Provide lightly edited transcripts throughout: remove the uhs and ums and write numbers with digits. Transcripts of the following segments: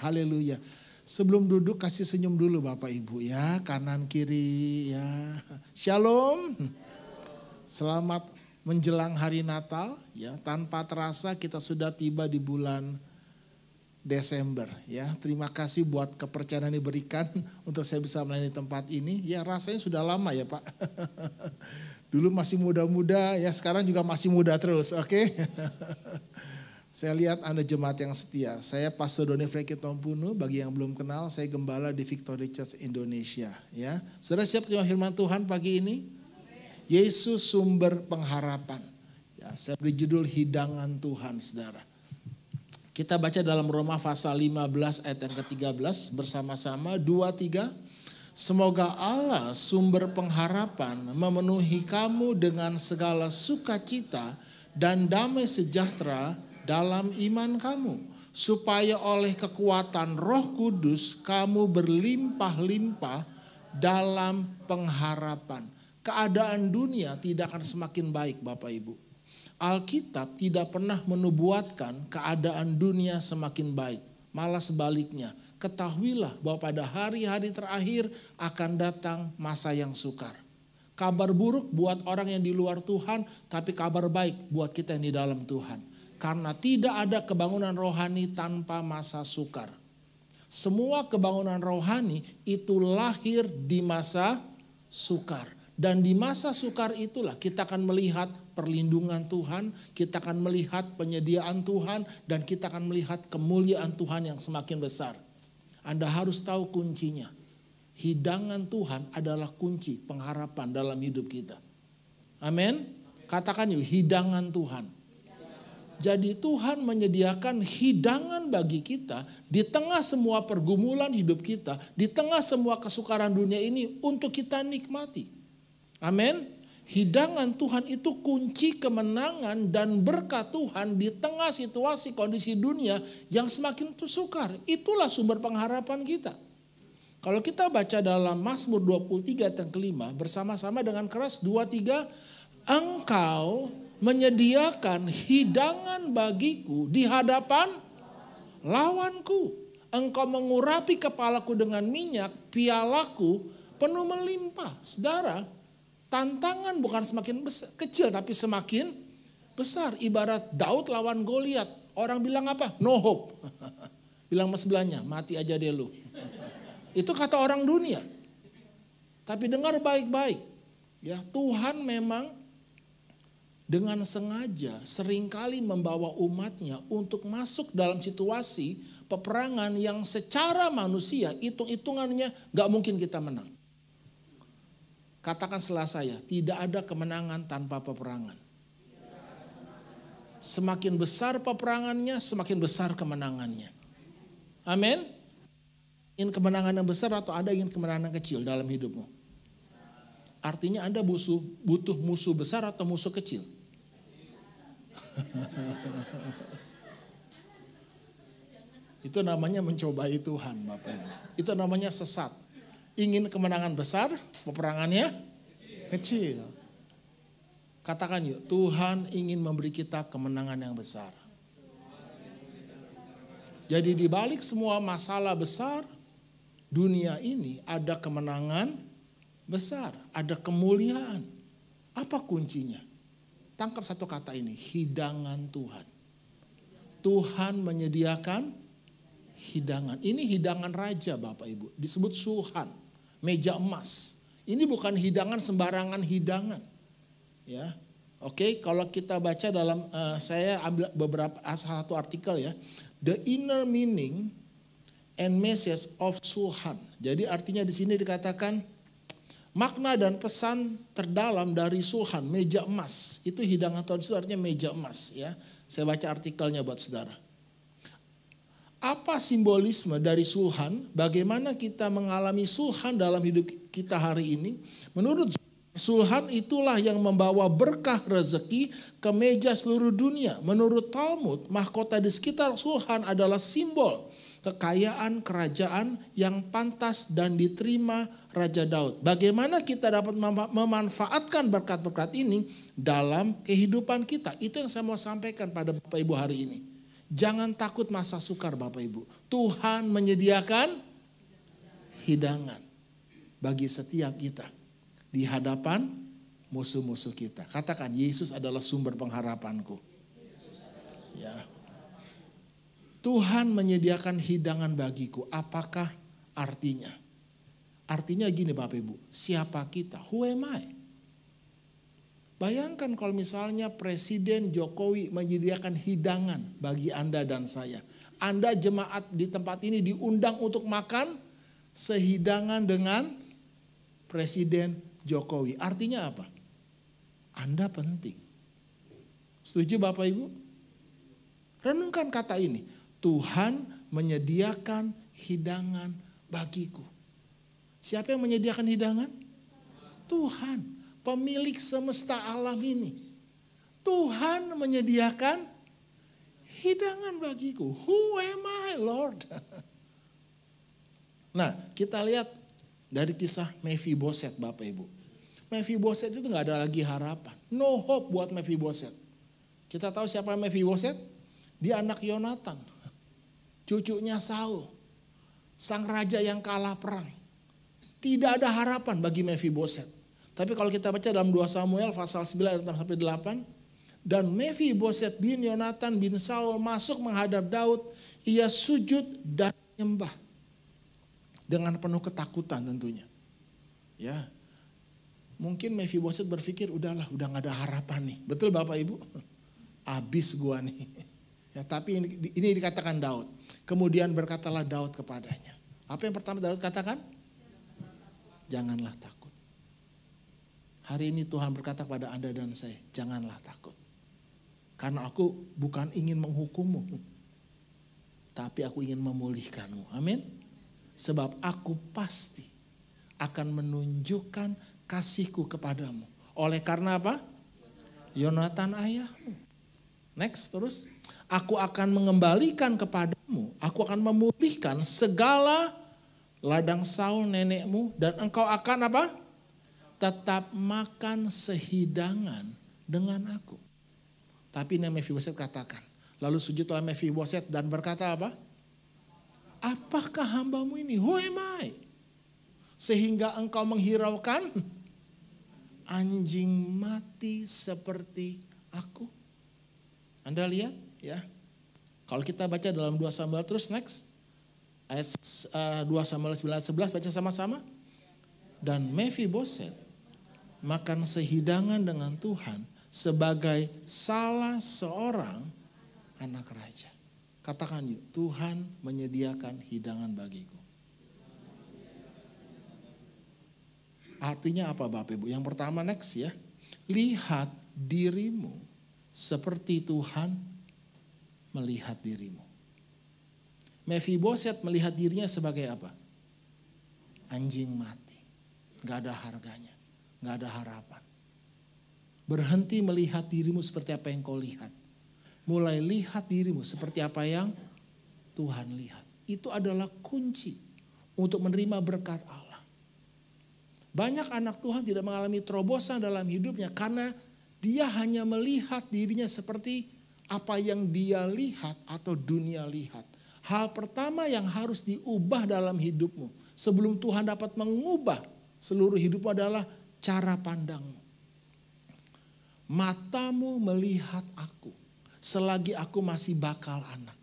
Haleluya. Sebelum duduk kasih senyum dulu Bapak Ibu ya. Kanan kiri ya. Shalom. Selamat menjelang hari Natal ya. Tanpa terasa kita sudah tiba di bulan Desember ya. Terima kasih buat kepercayaan yang diberikan untuk saya bisa melayani tempat ini. Ya rasanya sudah lama ya Pak. Dulu masih muda-muda ya, sekarang juga masih muda terus, oke? Saya lihat Anda jemaat yang setia. Saya Pastor Doni Freki Tompunu, bagi yang belum kenal saya gembala di Victory Church Indonesia ya. Saudara siap terima firman Tuhan pagi ini? Yesus sumber pengharapan. Ya, saya beri judul hidangan Tuhan Saudara. Kita baca dalam Roma pasal 15 ayat yang ke-13 bersama-sama 2-3. Semoga Allah sumber pengharapan memenuhi kamu dengan segala sukacita dan damai sejahtera dalam iman kamu, supaya oleh kekuatan Roh Kudus kamu berlimpah-limpah dalam pengharapan. Keadaan dunia tidak akan semakin baik Bapak Ibu. Alkitab tidak pernah menubuatkan keadaan dunia semakin baik. Malah sebaliknya, ketahuilah bahwa pada hari-hari terakhir akan datang masa yang sukar. Kabar buruk buat orang yang di luar Tuhan, tapi kabar baik buat kita yang di dalam Tuhan. Karena tidak ada kebangunan rohani tanpa masa sukar. Semua kebangunan rohani itu lahir di masa sukar. Dan di masa sukar itulah kita akan melihat perlindungan Tuhan, kita akan melihat penyediaan Tuhan, dan kita akan melihat kemuliaan Tuhan yang semakin besar. Anda harus tahu kuncinya. Hidangan Tuhan adalah kunci pengharapan dalam hidup kita. Amin. Katakan yuk, hidangan Tuhan. Jadi Tuhan menyediakan hidangan bagi kita di tengah semua pergumulan hidup kita, di tengah semua kesukaran dunia ini untuk kita nikmati. Amin. Hidangan Tuhan itu kunci kemenangan dan berkat Tuhan di tengah situasi kondisi dunia yang semakin sukar. Itulah sumber pengharapan kita. Kalau kita baca dalam Mazmur 23 ayat yang kelima bersama-sama dengan keras 2-3. Engkau menyediakan hidangan bagiku di hadapan lawanku. Engkau mengurapi kepalaku dengan minyak, pialaku penuh melimpah. Saudara, tantangan bukan semakin kecil tapi semakin besar. Ibarat Daud lawan Goliat. Orang bilang apa? No hope. Bilang mas sebelahnya, mati aja deh lu. Itu kata orang dunia. Tapi dengar baik-baik. Ya, Tuhan memang dengan sengaja seringkali membawa umatnya untuk masuk dalam situasi peperangan yang secara manusia hitung-hitungannya gak mungkin kita menang. Katakan setelah saya, tidak ada kemenangan tanpa peperangan. Semakin besar peperangannya, semakin besar kemenangannya. Amin. Ingin kemenangan yang besar atau ada ingin kemenangan kecil dalam hidupmu? Artinya Anda butuh musuh besar atau musuh kecil? Itu namanya mencobai Tuhan Bapak Ibu. Itu namanya sesat. Ingin kemenangan besar, peperangannya kecil. Katakan yuk, Tuhan ingin memberi kita kemenangan yang besar. Jadi di balik semua masalah besar dunia ini ada kemenangan besar, ada kemuliaan. Apa kuncinya? Tangkap satu kata ini, hidangan Tuhan. Tuhan menyediakan hidangan. Ini hidangan raja Bapak Ibu, disebut sulhan, meja emas. Ini bukan hidangan sembarangan hidangan. Ya. Oke, kalau kita baca dalam saya ambil satu artikel ya. The inner meaning and message of sulhan. Jadi artinya di sini dikatakan makna dan pesan terdalam dari sulhan, meja emas. Itu hidangan Tuhan itu artinya meja emas ya. Saya baca artikelnya buat saudara. Apa simbolisme dari sulhan? Bagaimana kita mengalami sulhan dalam hidup kita hari ini? Menurut sulhan itulah yang membawa berkah rezeki ke meja seluruh dunia. Menurut Talmud, mahkota di sekitar sulhan adalah simbol kekayaan kerajaan yang pantas dan diterima Raja Daud. Bagaimana kita dapat memanfaatkan berkat-berkat ini dalam kehidupan kita? Itu yang saya mau sampaikan pada Bapak Ibu hari ini. Jangan takut masa sukar Bapak Ibu. Tuhan menyediakan hidangan bagi setiap kita di hadapan musuh-musuh kita. Katakan, Yesus adalah sumber pengharapanku. Ya. Tuhan menyediakan hidangan bagiku. Apakah artinya? Artinya gini Bapak Ibu, siapa kita? Who am I? Bayangkan kalau misalnya Presiden Jokowi menyediakan hidangan bagi Anda dan saya. Anda jemaat di tempat ini diundang untuk makan sehidangan dengan Presiden Jokowi. Artinya apa? Anda penting. Setuju Bapak Ibu? Renungkan kata ini. Tuhan menyediakan hidangan bagiku. Siapa yang menyediakan hidangan? Tuhan, pemilik semesta alam ini. Tuhan menyediakan hidangan bagiku. Who am I, Lord? Nah, kita lihat dari kisah Mephiboset, Bapak Ibu. Mephiboset itu gak ada lagi harapan. No hope buat Mephiboset. Kita tahu siapa Mephiboset? Dia anak Yonatan. Cucunya Saul. Sang raja yang kalah perang. Tidak ada harapan bagi Mephiboset. Tapi kalau kita baca dalam 2 Samuel pasal 9 ayat 6-8. Dan Mephiboset bin Yonatan bin Saul masuk menghadap Daud. Ia sujud dan menyembah. Dengan penuh ketakutan tentunya. Ya. Mungkin Mephiboset berpikir udah gak ada harapan nih. Betul Bapak Ibu? Abis gua nih. Ya, tapi ini dikatakan Daud. Kemudian berkatalah Daud kepadanya. Apa yang pertama Daud katakan? Janganlah takut. Hari ini Tuhan berkata kepada Anda dan saya, janganlah takut. Karena aku bukan ingin menghukummu, tapi aku ingin memulihkanmu. Amin. Sebab aku pasti akan menunjukkan kasihku kepadamu. Oleh karena apa? Yonatan ayahmu. Next terus. Aku akan mengembalikan kepadamu. Aku akan memulihkan segala ladang Saul nenekmu. Dan engkau akan apa? Tetap makan sehidangan dengan aku. Tapi Mephiboset katakan. Lalu sujudlah Mephiboset dan berkata apa? Apakah hambamu ini? Who am I? Sehingga engkau menghiraukan anjing mati seperti aku. Anda lihat ya. Kalau kita baca dalam 2 Samuel terus next. Ayat 2 Samuel 9:11 baca sama-sama. Dan Mephiboset makan sehidangan dengan Tuhan sebagai salah seorang anak raja. Katakan yuk, Tuhan menyediakan hidangan bagiku. Artinya apa Bapak Ibu? Yang pertama next ya. Lihat dirimu seperti Tuhan melihat dirimu. Mephiboset melihat dirinya sebagai apa? Anjing mati. Gak ada harganya. Gak ada harapan. Berhenti melihat dirimu seperti apa yang kau lihat. Mulai lihat dirimu seperti apa yang Tuhan lihat. Itu adalah kunci untuk menerima berkat Allah. Banyak anak Tuhan tidak mengalami terobosan dalam hidupnya karena dia hanya melihat dirinya seperti apa yang dia lihat atau dunia lihat. Hal pertama yang harus diubah dalam hidupmu sebelum Tuhan dapat mengubah seluruh hidupmu adalah cara pandangmu. Matamu melihat aku selagi aku masih bakal anak.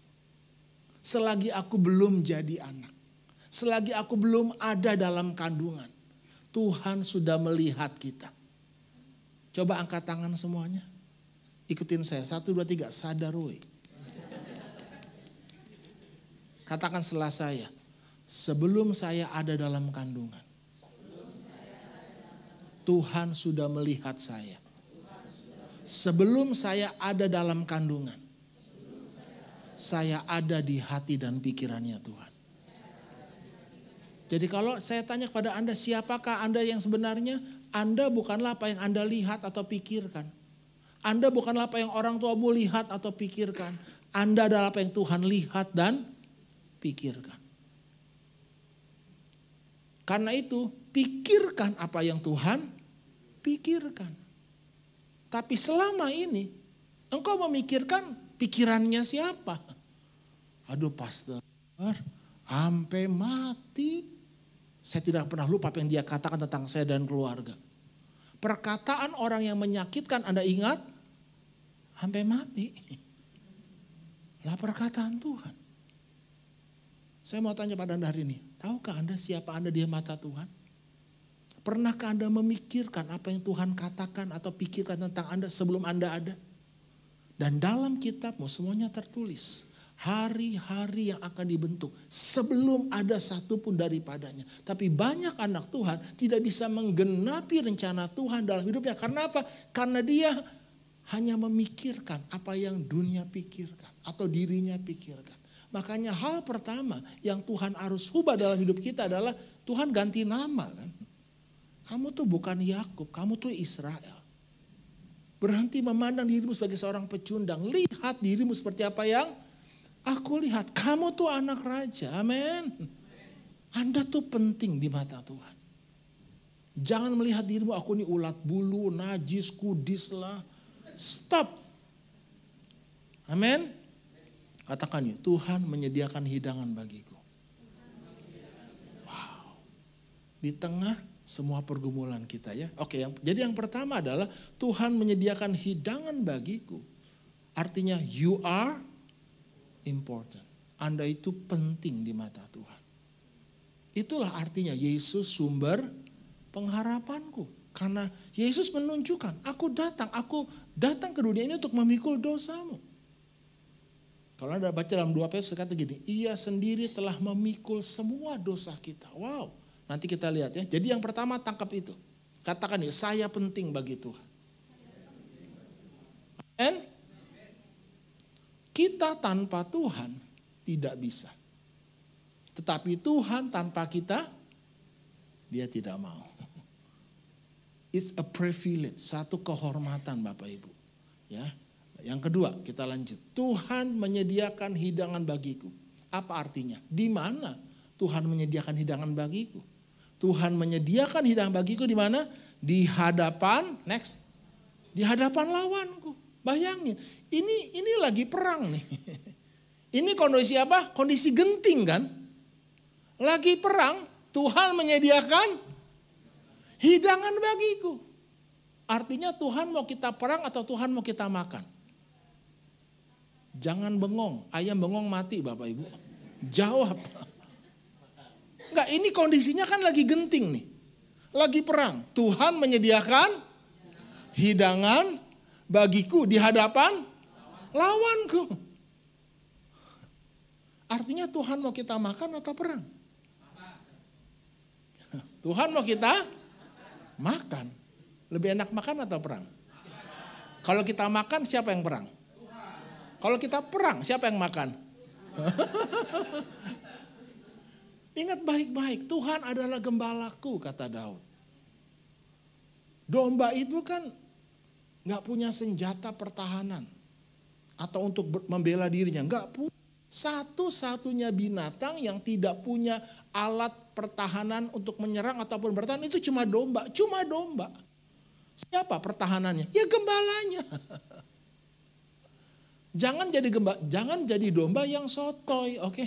Selagi aku belum jadi anak. Selagi aku belum ada dalam kandungan. Tuhan sudah melihat kita. Coba angkat tangan semuanya. Ikutin saya. 1, 2, 3. Sadaroi. Katakan setelah saya. Sebelum saya ada dalam kandungan. Tuhan sudah melihat saya. Sebelum saya ada dalam kandungan. Saya ada di hati dan pikirannya Tuhan. Jadi kalau saya tanya kepada Anda, siapakah Anda yang sebenarnya? Anda bukanlah apa yang Anda lihat atau pikirkan. Anda bukanlah apa yang orang tuamu lihat atau pikirkan. Anda adalah apa yang Tuhan lihat dan pikirkan. Karena itu, pikirkan apa yang Tuhan pikirkan. Tapi selama ini, engkau memikirkan pikirannya siapa? Aduh pastor, sampai mati. Saya tidak pernah lupa apa yang dia katakan tentang saya dan keluarga. Perkataan orang yang menyakitkan Anda ingat, sampai mati. Lah perkataan Tuhan. Saya mau tanya pada Anda hari ini, tahukah Anda siapa Anda di mata Tuhan? Pernahkah Anda memikirkan apa yang Tuhan katakan atau pikirkan tentang Anda sebelum Anda ada? Dan dalam kitabmu semuanya tertulis. Hari-hari yang akan dibentuk sebelum ada satupun daripadanya. Tapi banyak anak Tuhan tidak bisa menggenapi rencana Tuhan dalam hidupnya. Karena apa? Karena dia hanya memikirkan apa yang dunia pikirkan atau dirinya pikirkan. Makanya hal pertama yang Tuhan harus ubah dalam hidup kita adalah Tuhan ganti nama kan. Kamu tuh bukan Yakub, kamu tuh Israel. Berhenti memandang dirimu sebagai seorang pecundang. Lihat dirimu seperti apa yang aku lihat. Kamu tuh anak raja, amin. Anda tuh penting di mata Tuhan. Jangan melihat dirimu, aku ini ulat bulu, najis, kudis lah. Stop. Amin. Katakan yuk, Tuhan menyediakan hidangan bagiku. Wow. Di tengah semua pergumulan kita ya. Oke, jadi yang pertama adalah Tuhan menyediakan hidangan bagiku. Artinya you are important. Anda itu penting di mata Tuhan. Itulah artinya Yesus sumber pengharapanku. Karena Yesus menunjukkan, aku datang ke dunia ini untuk memikul dosamu. Kalau Anda baca dalam 2 Petrus kata gini, ia sendiri telah memikul semua dosa kita. Wow, nanti kita lihat ya. Jadi yang pertama tangkap itu. Katakan ya, saya penting bagi Tuhan. Amen. Kita tanpa Tuhan tidak bisa. Tetapi Tuhan tanpa kita, dia tidak mau. It's a privilege, satu kehormatan Bapak Ibu. Ya. Yang kedua, kita lanjut. Tuhan menyediakan hidangan bagiku. Apa artinya? Di mana Tuhan menyediakan hidangan bagiku? Tuhan menyediakan hidangan bagiku di mana? Di hadapan, next. Di hadapan lawanku. Bayangin, ini lagi perang nih. Ini kondisi apa? Kondisi genting kan? Lagi perang, Tuhan menyediakan hidangan bagiku. Artinya Tuhan mau kita perang atau Tuhan mau kita makan? Jangan bengong, ayam bengong mati Bapak Ibu. Jawab. Enggak, ini kondisinya kan lagi genting nih. Lagi perang. Tuhan menyediakan hidangan bagiku di hadapan lawanku. Artinya Tuhan mau kita makan atau perang? Tuhan mau kita makan. Lebih enak makan atau perang? Kalau kita makan siapa yang perang? Kalau kita perang, siapa yang makan? Ingat baik-baik, Tuhan adalah gembalaku, kata Daud. Domba itu kan gak punya senjata pertahanan. Atau untuk membela dirinya, gak punya. Satu-satunya binatang yang tidak punya alat pertahanan untuk menyerang ataupun bertahan itu cuma domba. Cuma domba. Siapa pertahanannya? Ya gembalanya. Jangan jadi domba yang sotoy, oke?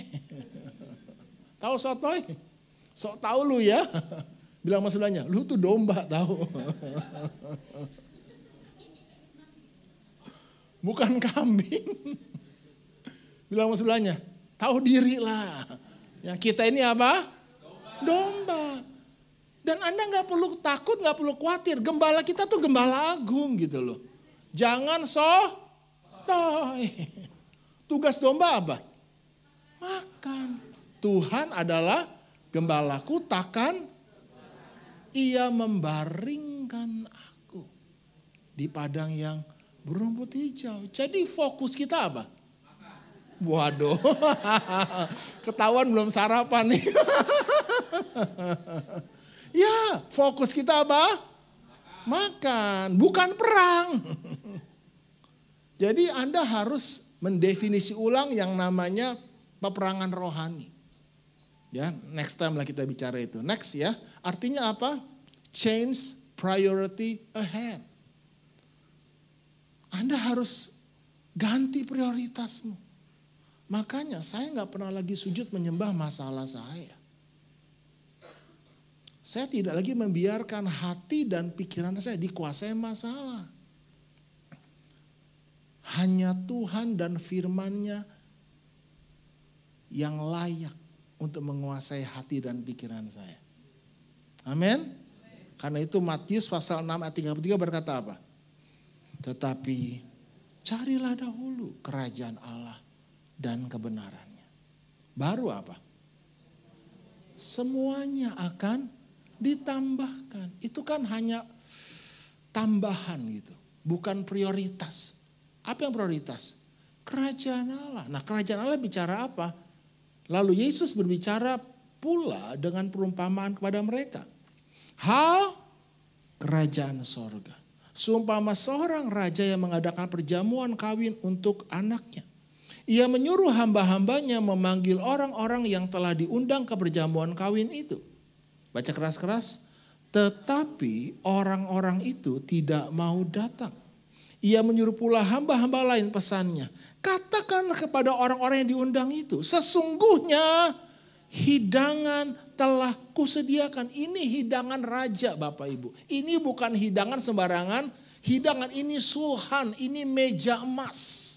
Tahu sotoy? Sok tahu lu ya. Bilang sama sebelahnya, lu tuh domba tahu. Bukan kambing. Bilang sama sebelahnya, tahu diri lah. Ya, kita ini apa? Domba. Dan Anda gak perlu takut, gak perlu khawatir. Gembala kita tuh gembala agung gitu loh. Jangan sotoy. Tugas domba apa? Makan. Tuhan adalah gembalaku, takkan ia membaringkan aku di padang yang berumput hijau. Jadi fokus kita apa? Waduh, ketahuan belum sarapan nih. Ya, fokus kita apa? Makan, bukan perang. Jadi Anda harus mendefinisi ulang yang namanya peperangan rohani. Ya, next time lah kita bicara itu. Next ya, artinya apa? Change priority ahead. Anda harus ganti prioritasmu. Makanya saya nggak pernah lagi sujud menyembah masalah saya. Saya tidak lagi membiarkan hati dan pikiran saya dikuasai masalah. Hanya Tuhan dan firman-Nya yang layak untuk menguasai hati dan pikiran saya. Amin. Karena itu Matius pasal 6 ayat 33 berkata apa? Tetapi carilah dahulu kerajaan Allah dan kebenarannya. Baru apa? Semuanya akan ditambahkan. Itu kan hanya tambahan gitu. Bukan prioritas. Apa yang prioritas? Kerajaan Allah. Nah, kerajaan Allah bicara apa? Lalu Yesus berbicara pula dengan perumpamaan kepada mereka. Hal kerajaan sorga. Seumpama seorang raja yang mengadakan perjamuan kawin untuk anaknya. Ia menyuruh hamba-hambanya memanggil orang-orang yang telah diundang ke perjamuan kawin itu. Baca keras-keras. Tetapi orang-orang itu tidak mau datang. Ia menyuruh pula hamba-hamba lain pesannya. Katakanlah kepada orang-orang yang diundang itu. Sesungguhnya hidangan telah kusediakan. Ini hidangan raja Bapak Ibu. Ini bukan hidangan sembarangan. Hidangan ini sulhan, ini meja emas.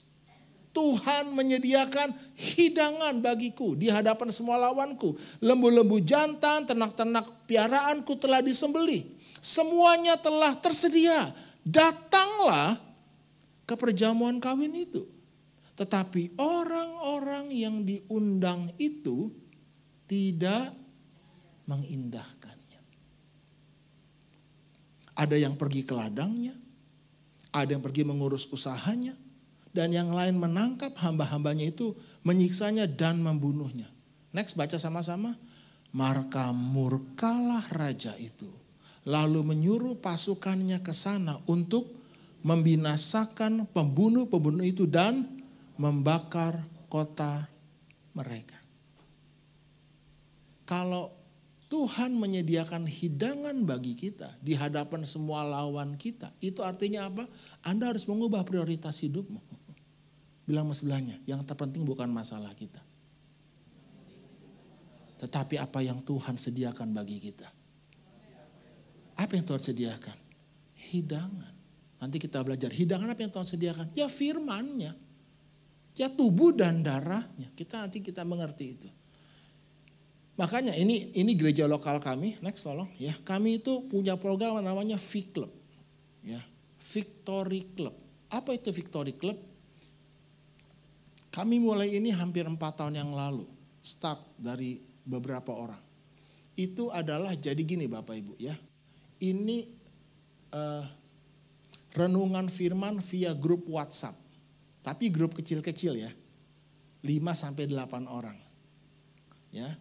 Tuhan menyediakan hidangan bagiku di hadapan semua lawanku. Lembu-lembu jantan, ternak-ternak piaraanku telah disembelih. Semuanya telah tersedia. Datanglah ke perjamuan kawin itu. Tetapi orang-orang yang diundang itu tidak mengindahkannya. Ada yang pergi ke ladangnya, ada yang pergi mengurus usahanya, dan yang lain menangkap hamba-hambanya itu, menyiksanya dan membunuhnya. Next, baca sama-sama. Maka murkalah raja itu, lalu menyuruh pasukannya ke sana untuk membinasakan pembunuh-pembunuh itu dan membakar kota mereka. Kalau Tuhan menyediakan hidangan bagi kita di hadapan semua lawan kita, itu artinya apa? Anda harus mengubah prioritas hidupmu. Bilang sama sebelahnya, yang terpenting bukan masalah kita. Tetapi apa yang Tuhan sediakan bagi kita. Apa yang Tuhan sediakan? Hidangan. Nanti kita belajar, hidangan apa yang Tuhan sediakan? Ya firman-Nya. Ya tubuh dan darahnya. Nanti kita mengerti itu. Makanya ini gereja lokal kami, next tolong ya. Kami itu punya program namanya V Club. Ya, Victory Club. Apa itu Victory Club? Kami mulai ini hampir 4 tahun yang lalu. Start dari beberapa orang. Itu adalah jadi gini Bapak Ibu ya. Ini renungan firman via grup WhatsApp. Tapi grup kecil-kecil ya. 5-8 orang. Ya.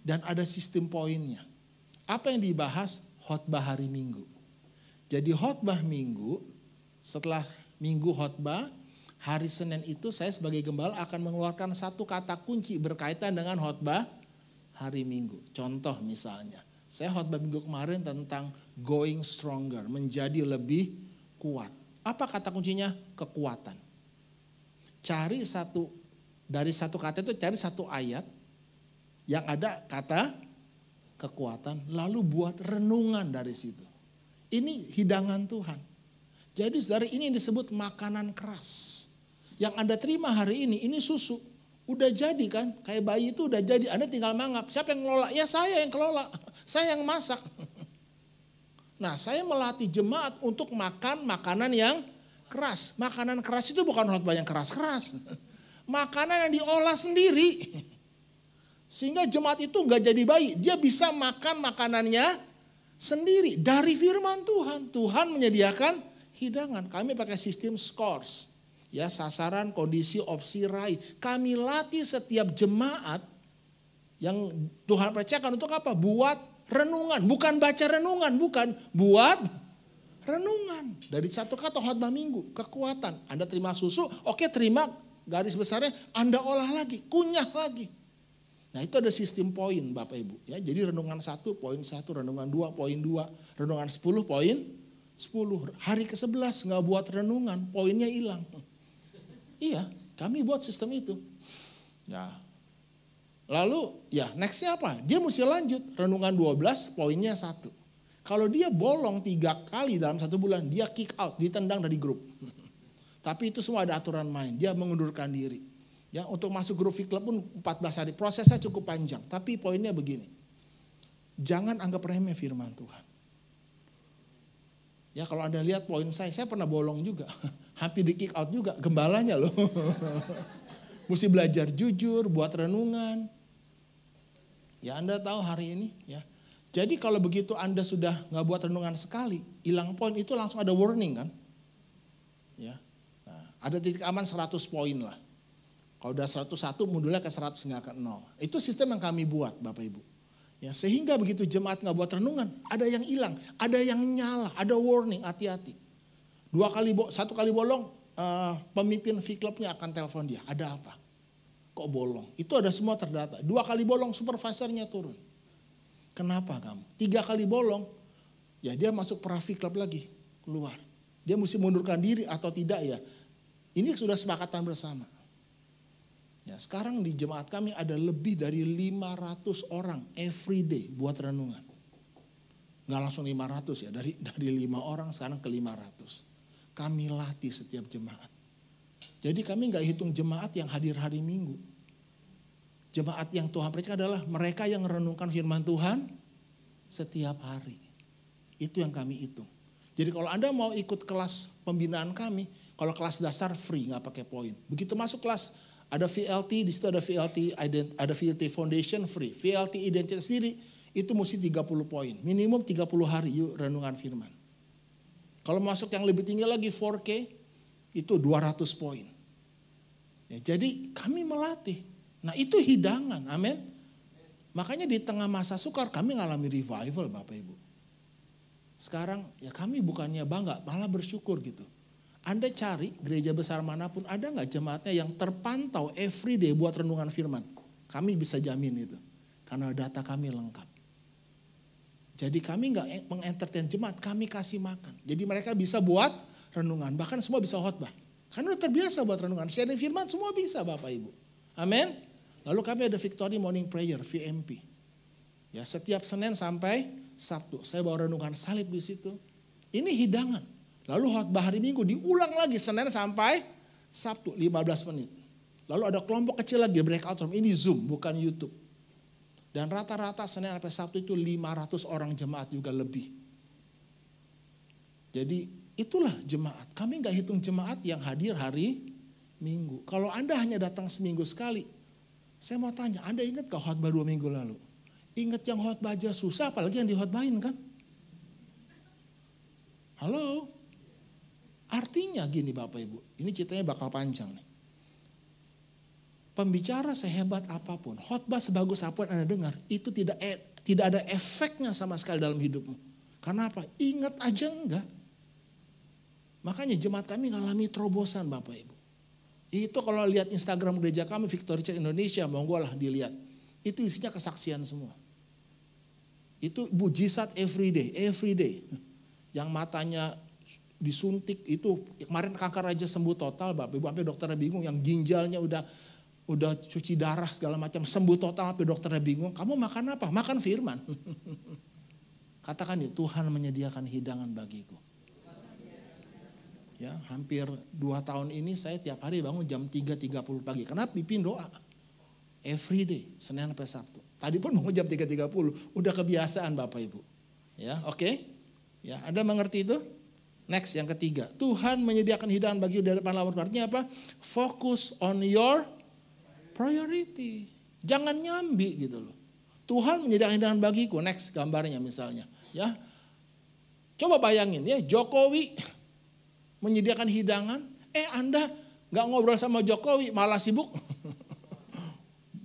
Dan ada sistem poinnya. Apa yang dibahas? Khotbah hari Minggu. Jadi khotbah Minggu, setelah Minggu khotbah, hari Senin itu saya sebagai gembala akan mengeluarkan satu kata kunci berkaitan dengan khotbah hari Minggu. Contoh misalnya, saya khotbah minggu kemarin tentang going stronger, menjadi lebih kuat. Apa kata kuncinya? Kekuatan. Dari satu kata itu cari satu ayat yang ada kata kekuatan, lalu buat renungan dari situ. Ini hidangan Tuhan. Jadi dari ini disebut makanan keras. Yang Anda terima hari ini susu. Udah jadi kan, kayak bayi itu udah jadi. Anda tinggal mangap. Siapa yang ngelola? Ya saya yang kelola. Saya yang masak. Nah, saya melatih jemaat untuk makan makanan yang keras. Makanan keras itu bukan khotbah yang keras-keras. Makanan yang diolah sendiri. Sehingga jemaat itu gak jadi bayi. Dia bisa makan makanannya sendiri. Dari firman Tuhan. Tuhan menyediakan hidangan. Kami pakai sistem scores. Ya, sasaran, kondisi, opsi, raih. Kami latih setiap jemaat yang Tuhan percayakan untuk apa? Buat renungan. Bukan baca renungan. Bukan. Buat renungan. Dari satu kata khotbah minggu. Kekuatan. Anda terima susu. Oke, terima garis besarnya. Anda olah lagi. Kunyah lagi. Nah, itu ada sistem poin Bapak Ibu. Ya, jadi renungan 1 poin 1, renungan 2 poin 2, renungan 10 poin 10. Hari ke-11 gak buat renungan, poinnya hilang. Iya, kami buat sistem itu. Ya. Lalu ya nextnya apa? Dia mesti lanjut. Renungan 12 poinnya 1. Kalau dia bolong 3 kali dalam 1 bulan, dia kick out, ditendang dari grup. Tapi itu semua ada aturan main. Dia mengundurkan diri. Ya, untuk masuk grup V Club pun 14 hari. Prosesnya cukup panjang. Tapi poinnya begini. Jangan anggap remeh firman Tuhan. Ya kalau Anda lihat poin saya pernah bolong juga. Hampir di kick out juga. Gembalanya loh. Mesti belajar jujur, buat renungan. Ya Anda tahu hari ini ya. Jadi kalau begitu Anda sudah nggak buat renungan sekali, hilang poin itu langsung ada warning kan. Ya. Nah, ada titik aman 100 poin lah. Kalau udah 101 mundurnya ke 100 nggak ke 0. Itu sistem yang kami buat Bapak Ibu. Ya, sehingga begitu jemaat nggak buat renungan, ada yang hilang, ada yang nyala, ada warning, hati-hati. 1 kali bolong, pemimpin V Clubnya akan telepon dia, ada apa? Kok bolong? Itu ada semua terdata. 2 kali bolong, supervisornya turun. Kenapa kamu? 3 kali bolong, ya dia masuk pra V Club lagi, keluar. Dia mesti mundurkan diri atau tidak ya. Ini sudah sepakatan bersama. Ya, sekarang di jemaat kami ada lebih dari 500 orang every day buat renungan. Nggak langsung 500 ya, dari 5 orang sekarang ke 500. Kami latih setiap jemaat. Jadi kami nggak hitung jemaat yang hadir hari Minggu. Jemaat yang Tuhan percayakan adalah mereka yang merenungkan firman Tuhan setiap hari. Itu yang kami hitung. Jadi kalau Anda mau ikut kelas pembinaan kami, kalau kelas dasar free, nggak pakai poin. Begitu masuk kelas, ada VLT, di situ ada VLT Foundation free. VLT identitas diri, itu mesti 30 poin. Minimum 30 hari yuk renungan firman. Kalau masuk yang lebih tinggi lagi 4K, itu 200 poin. Ya, jadi kami melatih. Nah itu hidangan, amin. Makanya di tengah masa sukar kami ngalami revival Bapak Ibu. Sekarang ya kami bukannya bangga, malah bersyukur gitu. Anda cari gereja besar manapun, ada nggak jemaatnya yang terpantau every day buat renungan firman? Kami bisa jamin itu, karena data kami lengkap. Jadi kami nggak mengentertain jemaat, kami kasih makan. Jadi mereka bisa buat renungan, bahkan semua bisa khotbah. Karena udah terbiasa buat renungan, sharing firman semua bisa Bapak Ibu. Amin. Lalu kami ada Victory Morning Prayer, VMP. Ya, setiap Senin sampai Sabtu. Saya bawa renungan salib di situ. Ini hidangan. Lalu khotbah hari Minggu diulang lagi Senin sampai Sabtu 15 menit. Lalu ada kelompok kecil lagi breakout room. Ini Zoom bukan YouTube. Dan rata-rata Senin sampai Sabtu itu 500 orang jemaat juga lebih. Jadi itulah jemaat. Kami nggak hitung jemaat yang hadir hari Minggu. Kalau Anda hanya datang seminggu sekali, saya mau tanya, Anda ingat gak khotbah 2 minggu lalu? Ingat yang khotbah aja susah, apalagi yang dikhotbahin kan? Halo? Artinya gini Bapak Ibu, ini ceritanya bakal panjang nih. Pembicara sehebat apapun, khotbah sebagus apapun Anda dengar, itu tidak ada efeknya sama sekali dalam hidupmu. Karena apa? Ingat aja enggak. Makanya jemaat kami ngalami terobosan Bapak Ibu. Itu kalau lihat Instagram gereja kami Victory Church Indonesia, monggo lah dilihat. Itu isinya kesaksian semua. Itu mujizat every day. Yang matanya disuntik itu kemarin kanker aja sembuh total Bapak Ibu, sampai dokternya bingung, yang ginjalnya udah cuci darah segala macam sembuh total, sampai dokternya bingung, kamu makan apa? Makan firman. Katakan ya, Tuhan menyediakan hidangan bagiku. Ya, hampir 2 tahun ini saya tiap hari bangun jam 3.30 pagi. Kenapa? Pimpin doa. Every day, Senin sampai Sabtu. Tadi pun bangun jam 3.30, udah kebiasaan Bapak Ibu. Ya, oke? Ya, Anda mengerti itu? Next, yang ketiga. Tuhan menyediakan hidangan bagi dari depan lawan. Artinya apa? Focus on your priority. Jangan nyambi gitu loh. Tuhan menyediakan hidangan bagiku. Next, gambarnya misalnya. Ya, coba bayangin ya, Jokowi menyediakan hidangan, Anda gak ngobrol sama Jokowi, malah sibuk.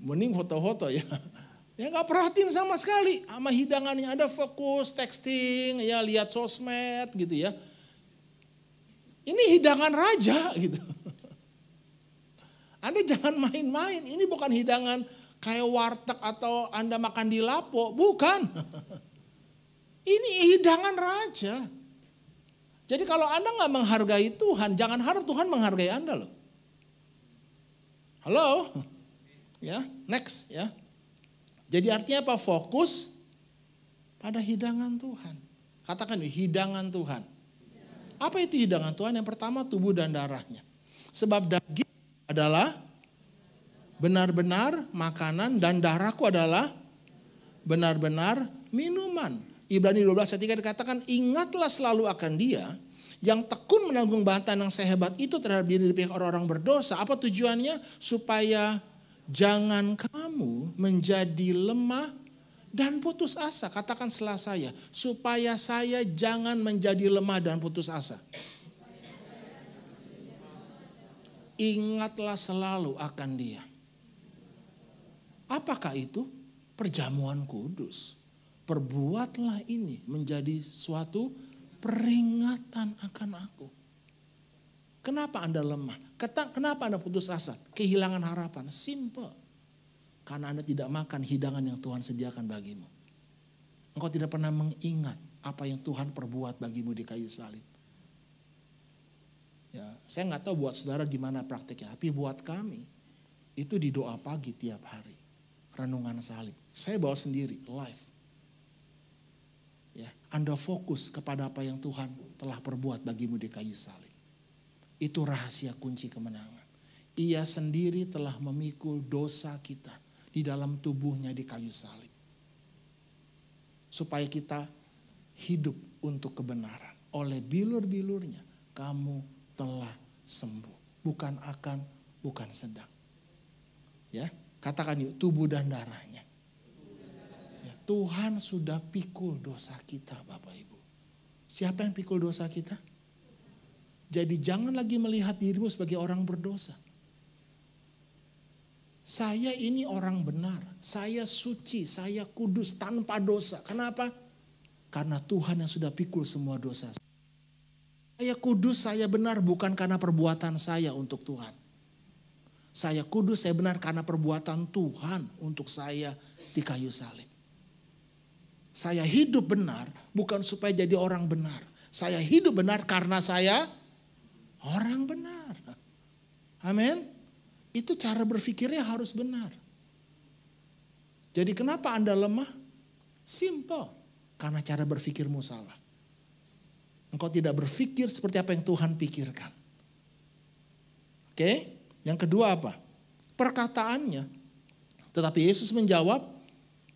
Mending foto-foto ya. Ya gak perhatiin sama sekali sama hidangannya. Ada fokus, texting, ya lihat sosmed gitu ya. Ini hidangan raja gitu. Anda jangan main-main, ini bukan hidangan kayak warteg atau Anda makan di Lapo, bukan. Ini hidangan raja. Jadi kalau Anda nggak menghargai Tuhan, jangan harap Tuhan menghargai Anda loh. Halo? Ya, next ya. Jadi artinya apa? Fokus pada hidangan Tuhan. Katakan hidangan Tuhan. Apa itu hidangan Tuhan? Yang pertama tubuh dan darahnya. Sebab daging adalah benar-benar makanan dan darahku adalah benar-benar minuman. Ibrani 12 ayat 3 dikatakan, ingatlah selalu akan Dia yang tekun menanggung bantahan yang sehebat itu terhadap diri pihak orang-orang berdosa. Apa tujuannya? Supaya jangan kamu menjadi lemah dan putus asa. Katakan setelah saya, supaya saya jangan menjadi lemah dan putus asa. Ingatlah selalu akan Dia. Apakah itu? Perjamuan kudus. Perbuatlah ini menjadi suatu peringatan akan aku. Kenapa Anda lemah? Kenapa Anda putus asa? Kehilangan harapan. Simple. Karena Anda tidak makan hidangan yang Tuhan sediakan bagimu. Engkau tidak pernah mengingat apa yang Tuhan perbuat bagimu di kayu salib. Ya, saya nggak tahu buat saudara gimana praktiknya. Tapi buat kami, itu di doa pagi tiap hari. Renungan salib. Saya bawa sendiri, live. Ya, Anda fokus kepada apa yang Tuhan telah perbuat bagimu di kayu salib. Itu rahasia kunci kemenangan. Ia sendiri telah memikul dosa kita di dalam tubuhnya di kayu salib. Supaya kita hidup untuk kebenaran. Oleh bilur-bilurnya kamu telah sembuh. Bukan akan, bukan sedang. Ya. Katakan yuk, tubuh dan darahnya. Ya, Tuhan sudah pikul dosa kita Bapak Ibu. Siapa yang pikul dosa kita? Jadi jangan lagi melihat dirimu sebagai orang berdosa. Saya ini orang benar. Saya suci, saya kudus tanpa dosa. Kenapa? Karena Tuhan yang sudah pikul semua dosa. Saya kudus, saya benar bukan karena perbuatan saya untuk Tuhan. Saya kudus, saya benar karena perbuatan Tuhan untuk saya di kayu salib. Saya hidup benar bukan supaya jadi orang benar. Saya hidup benar karena saya orang benar. Amin. Itu cara berpikirnya harus benar. Jadi kenapa Anda lemah? Simple. Karena cara berpikirmu salah. Engkau tidak berpikir seperti apa yang Tuhan pikirkan. Oke? Yang kedua apa? Perkataannya. Tetapi Yesus menjawab,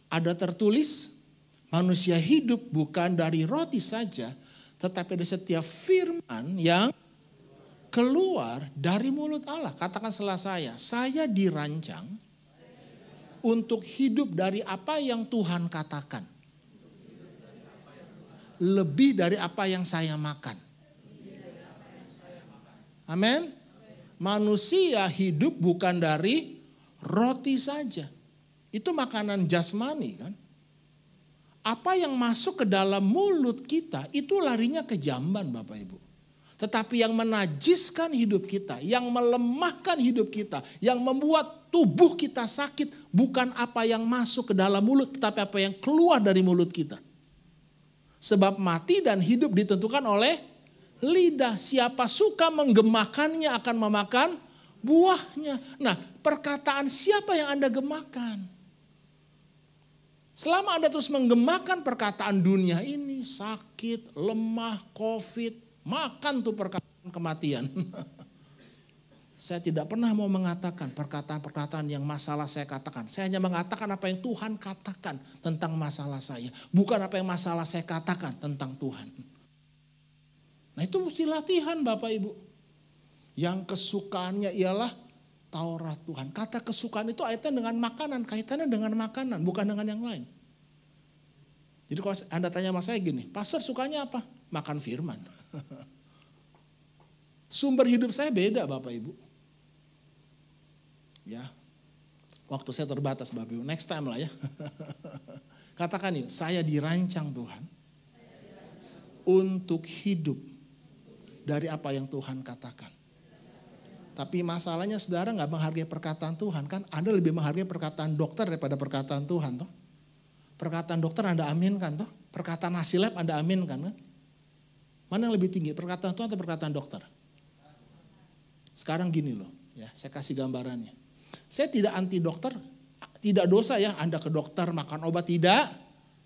ada tertulis, manusia hidup bukan dari roti saja, tetapi dari setiap firman yang keluar dari mulut Allah. Katakan setelah saya dirancang untuk hidup dari apa yang Tuhan katakan. Lebih dari apa yang saya makan. Amin. Manusia hidup bukan dari roti saja. Itu makanan jasmani kan. Apa yang masuk ke dalam mulut kita itu larinya ke jamban Bapak Ibu. Tetapi yang menajiskan hidup kita, yang melemahkan hidup kita, yang membuat tubuh kita sakit bukan apa yang masuk ke dalam mulut, tetapi apa yang keluar dari mulut kita. Sebab mati dan hidup ditentukan oleh lidah. Siapa suka menggemakannya akan memakan buahnya. Nah, perkataan siapa yang Anda gemakan? Selama Anda terus menggemakan perkataan dunia ini, sakit, lemah, COVID, makan tuh perkataan kematian. Saya tidak pernah mau mengatakan perkataan-perkataan yang masalah saya katakan. Saya hanya mengatakan apa yang Tuhan katakan tentang masalah saya. Bukan apa yang masalah saya katakan tentang Tuhan. Nah itu mesti latihan Bapak Ibu. Yang kesukaannya ialah Taurat Tuhan. Kata kesukaan itu kaitannya dengan makanan. Kaitannya dengan makanan, bukan dengan yang lain. Jadi kalau Anda tanya sama saya gini, pastor sukanya apa? Makan firman. Sumber hidup saya beda Bapak Ibu. Ya, waktu saya terbatas Bapak Ibu. Next time lah ya. Katakan yuk, saya dirancang Tuhan untuk hidup dari apa yang Tuhan katakan. Tapi masalahnya saudara gak menghargai perkataan Tuhan kan. Anda lebih menghargai perkataan dokter daripada perkataan Tuhan toh. Perkataan dokter Anda aminkan toh. Perkataan hasil lab Anda aminkan kan. Mana yang lebih tinggi, perkataan Tuhan atau perkataan dokter? Sekarang gini loh, ya saya kasih gambarannya. Saya tidak anti dokter, tidak dosa ya Anda ke dokter makan obat, tidak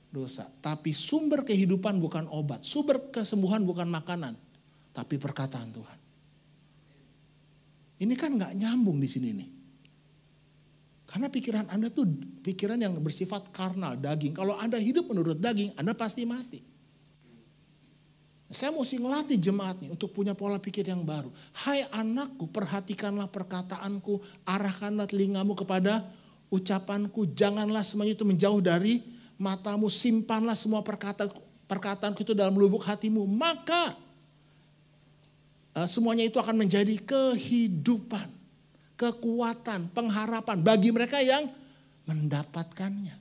dosa. Tapi sumber kehidupan bukan obat, sumber kesembuhan bukan makanan, tapi perkataan Tuhan. Ini kan nggak nyambung di sini nih. Karena pikiran Anda tuh pikiran yang bersifat karnal, daging. Kalau Anda hidup menurut daging, Anda pasti mati. Saya mesti ngelatih jemaat nih untuk punya pola pikir yang baru. Hai anakku, perhatikanlah perkataanku, arahkanlah telingamu kepada ucapanku. Janganlah semuanya itu menjauh dari matamu, simpanlah semua perkataanku itu dalam lubuk hatimu. Maka semuanya itu akan menjadi kehidupan, kekuatan, pengharapan bagi mereka yang mendapatkannya.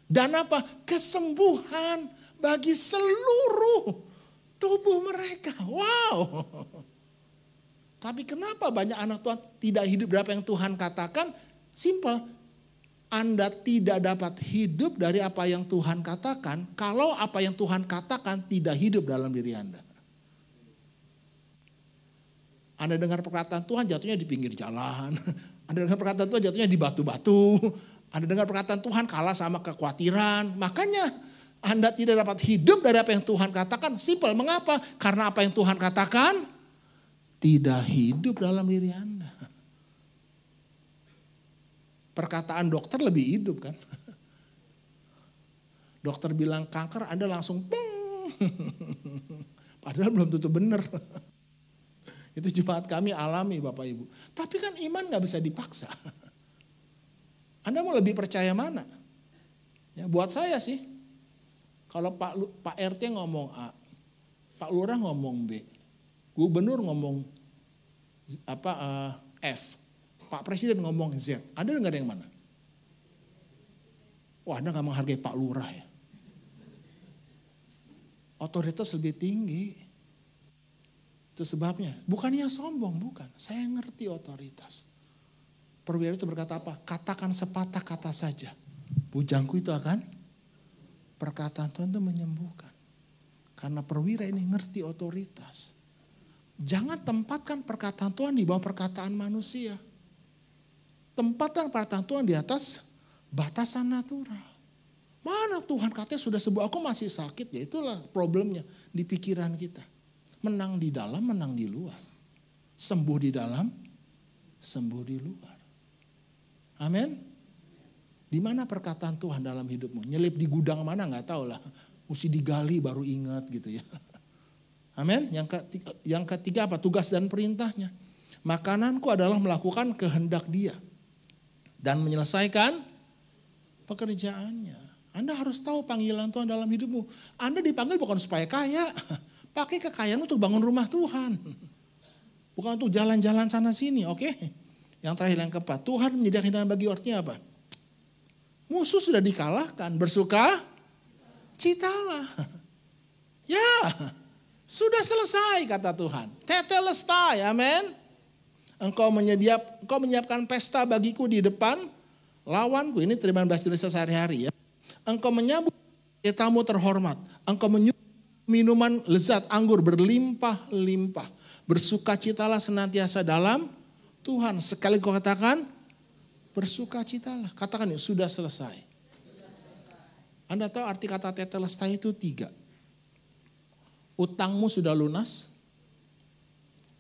Dan apa? Kesembuhan bagi seluruh tubuh mereka. Wow. Tapi kenapa banyak anak Tuhan tidak hidup dari apa yang Tuhan katakan? Simple. Anda tidak dapat hidup dari apa yang Tuhan katakan kalau apa yang Tuhan katakan tidak hidup dalam diri Anda. Anda dengar perkataan Tuhan jatuhnya di pinggir jalan. Anda dengar perkataan Tuhan jatuhnya di batu-batu. Anda dengar perkataan Tuhan kalah sama kekhawatiran. Makanya Anda tidak dapat hidup dari apa yang Tuhan katakan. Simple. Mengapa? Karena apa yang Tuhan katakan tidak hidup dalam diri Anda. Perkataan dokter lebih hidup kan. Dokter bilang kanker, Anda langsung padahal belum tentu benar. Itu jemaat kami alami Bapak Ibu. Tapi kan iman gak bisa dipaksa. Anda mau lebih percaya mana? Ya, buat saya sih. Kalau Pak RT ngomong A, Pak Lurah ngomong B, Gubernur ngomong F, Pak Presiden ngomong Z. Anda dengar yang mana? Wah, Anda nggak menghargai Pak Lurah ya. Otoritas lebih tinggi. Itu sebabnya. Bukannya sombong, bukan. Saya ngerti otoritas. Perwira itu berkata apa? Katakan sepatah kata saja. Bujangku itu akan perkataan Tuhan itu menyembuhkan. Karena perwira ini ngerti otoritas. Jangan tempatkan perkataan Tuhan di bawah perkataan manusia. Tempatkan perkataan Tuhan di atas batasan natural. Mana Tuhan katanya sudah sembuh, aku masih sakit. Ya itulah problemnya di pikiran kita. Menang di dalam, menang di luar. Sembuh di dalam, sembuh di luar. Amin. Di mana perkataan Tuhan dalam hidupmu? Nyelip di gudang mana nggak tahu lah. Mesti digali baru ingat gitu ya. Amin. Yang ketiga apa? Tugas dan perintahnya. Makananku adalah melakukan kehendak Dia dan menyelesaikan pekerjaannya. Anda harus tahu panggilan Tuhan dalam hidupmu. Anda dipanggil bukan supaya kaya. Pakai kekayaan untuk bangun rumah Tuhan. Bukan untuk jalan-jalan sana sini, oke? Yang terakhir yang keempat, Tuhan menyediakan hidangan bagi artinya apa? Musuh sudah dikalahkan, bersuka citalah. Ya, sudah selesai kata Tuhan. Tetelestai, amin. Engkau menyiapkan pesta bagiku di depan lawanku. Ini terjemahan bahasa Indonesia sehari-hari ya. Engkau menyambut tamu terhormat. Engkau minuman lezat anggur berlimpah-limpah. Bersukacitalah senantiasa dalam Tuhan. Sekali kau katakan, bersukacitalah. Katakan ya, sudah selesai. Anda tahu arti kata tetelestai itu 3. Utangmu sudah lunas.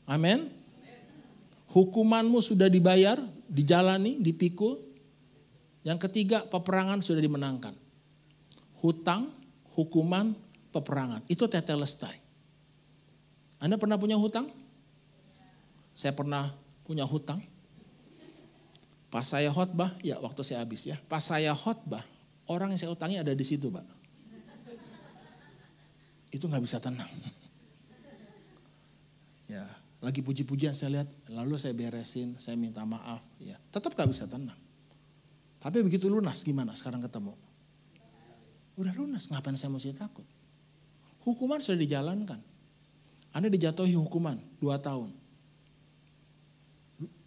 Amin. Hukumanmu sudah dibayar, dijalani, dipikul. Yang ketiga, peperangan sudah dimenangkan. Hutang, hukuman, peperangan. Itu tetelestai. Anda pernah punya hutang? Saya pernah punya hutang. Pas saya khotbah, ya waktu saya habis ya. Pas saya khotbah, orang yang saya utangi ada di situ, Pak. Itu nggak bisa tenang. Ya, lagi puji-pujian saya lihat, lalu saya beresin, saya minta maaf. Ya, tetap nggak bisa tenang. Tapi begitu lunas, gimana sekarang ketemu? Udah lunas, ngapain saya mesti takut? Hukuman sudah dijalankan. Anda dijatuhi hukuman 2 tahun.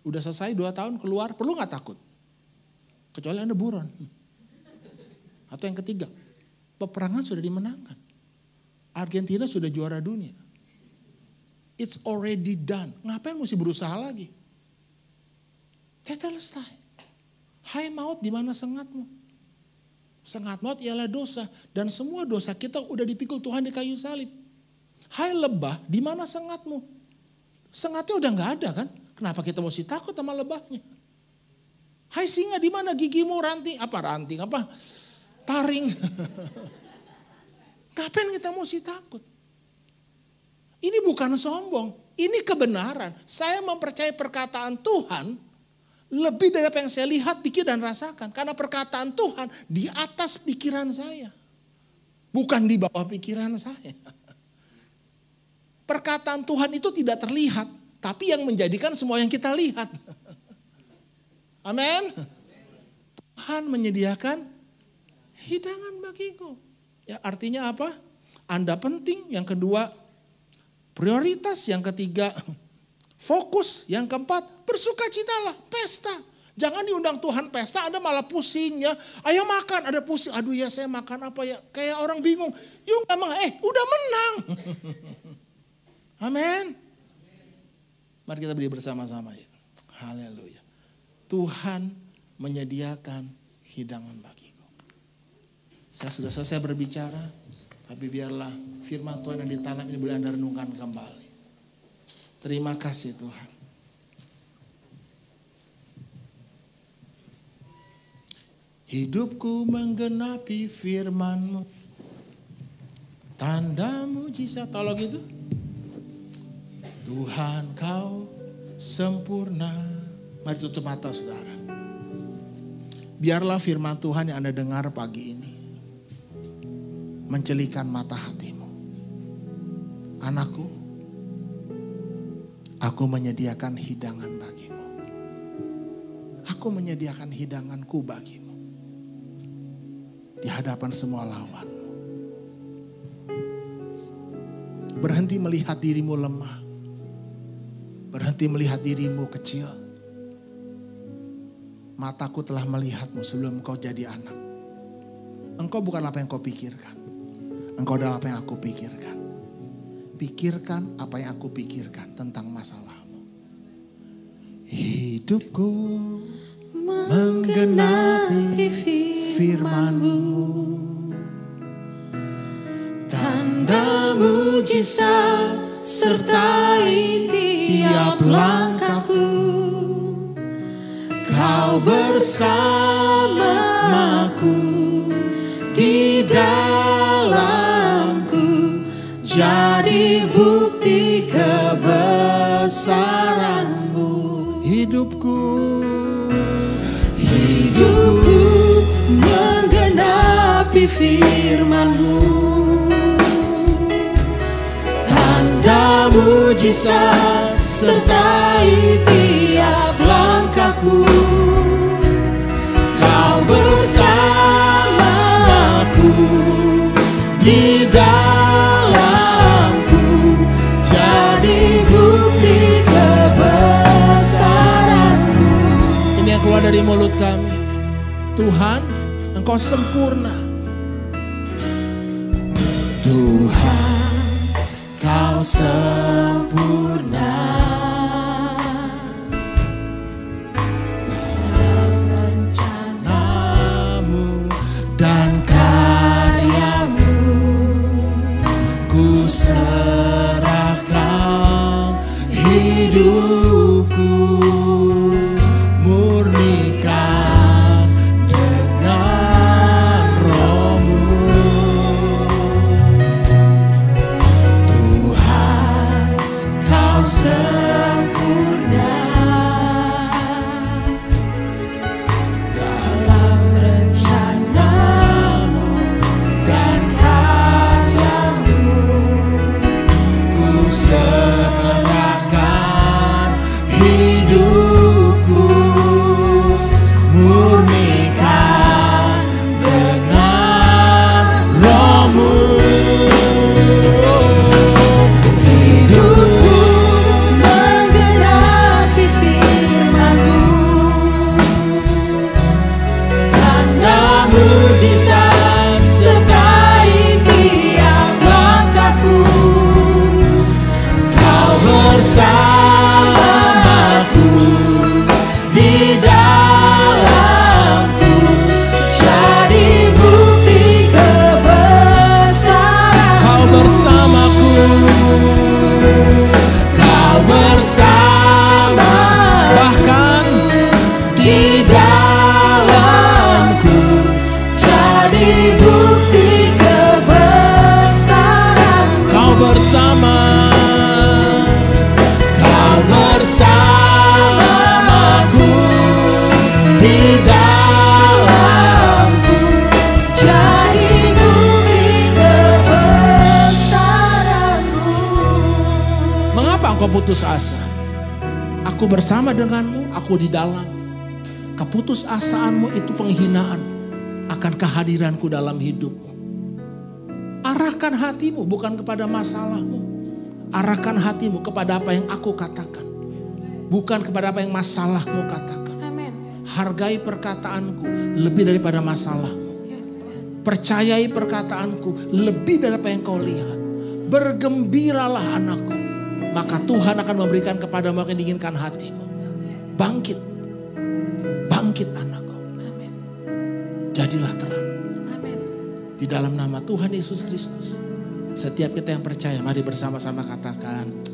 Udah selesai 2 tahun keluar, perlu gak takut? Kecuali Anda buron. Atau yang ketiga, peperangan sudah dimenangkan. Argentina sudah juara dunia. It's already done. Ngapain mesti berusaha lagi? Tetelestai. Hai maut, di mana sengatmu? Sengat maut ialah dosa. Dan semua dosa kita udah dipikul Tuhan di kayu salib. Hai lebah, di mana sengatmu? Sengatnya udah gak ada kan? Kenapa kita mesti takut sama lebahnya? Hai singa, di mana gigimu? Ranting. Taring. Ngapain kita mesti takut? Ini bukan sombong. Ini kebenaran. Saya mempercayai perkataan Tuhan lebih dari apa yang saya lihat, pikir dan rasakan. Karena perkataan Tuhan di atas pikiran saya. Bukan di bawah pikiran saya. Perkataan Tuhan itu tidak terlihat. Tapi yang menjadikan semua yang kita lihat. Amin. Tuhan menyediakan hidangan bagiku. Ya, artinya apa? Anda penting. Yang kedua, prioritas. Yang ketiga, fokus. Yang keempat, bersukacitalah, pesta. Jangan diundang Tuhan pesta, Anda malah pusing ya. Ayo makan, ada pusing. Aduh ya, saya makan apa ya? Kayak orang bingung. Yuk udah menang. Amin. Mari kita beri bersama-sama ya. Haleluya. Tuhan menyediakan hidangan bagiku. Saya sudah selesai berbicara. Tapi biarlah firman Tuhan yang ditanam ini boleh Anda renungkan kembali. Terima kasih Tuhan. Hidupku menggenapi firman-Mu. Tanda mujizat. Kalau gitu. Tuhan Kau sempurna. Mari tutup mata saudara. Biarlah firman Tuhan yang Anda dengar pagi ini mencelikan mata hatimu. Anakku, aku menyediakan hidangan bagimu. Aku menyediakan hidanganku bagimu. Di hadapan semua lawanmu. Berhenti melihat dirimu lemah. Berhenti melihat dirimu kecil. Mataku telah melihatmu sebelum kau jadi anak. Engkau bukan apa yang kau pikirkan. Engkau adalah apa yang aku pikirkan. Pikirkan apa yang aku pikirkan tentang masalahmu. Hidupku menggenapi firman-Mu. Tanda mujizat sertai tiap langkahku. Kau bersamaku di dalamku, jadi bukti kebesaran-Mu. Hidupku menggenapi firman-Mu. Tanda mujizat sertai tiap langkahku. Kau bersamaku di dalamku, jadi bukti kebesaran-Mu. Ini yang keluar dari mulut kami. Tuhan, Engkau sempurna. Tuhan, Kau sempurna. Dalam rencana-Mu dan karya-Mu, ku serahkan hidupku. Murnikan dengan Roh-Mu. Tuhan, Kau sempurna. Dalam rencana-Mu dan karya-Mu, ku serahkan hidupku. Murnikan dengan Roh-Mu. Hidupku menggenapi firman-Mu. Tanda mujizat sertai tiap langkahku. Kau bersamaku di dalam kau putus asa, aku bersama denganmu, aku di dalam. Keputusasaanmu itu penghinaan akan kehadiranku dalam hidupmu. Arahkan hatimu bukan kepada masalahmu. Arahkan hatimu kepada apa yang aku katakan. Bukan kepada apa yang masalahmu katakan. Amen. Hargai perkataanku lebih daripada masalahmu. Yes, Tuhan. Percayai perkataanku lebih dari apa yang kau lihat. Bergembiralah anakku. Maka Tuhan akan memberikan kepadamu apa yang diinginkan hatimu. Bangkit. Bangkit anakku. Amen. Jadilah terang. Amen. Di dalam nama Tuhan Yesus Kristus. Setiap kita yang percaya, mari bersama-sama katakan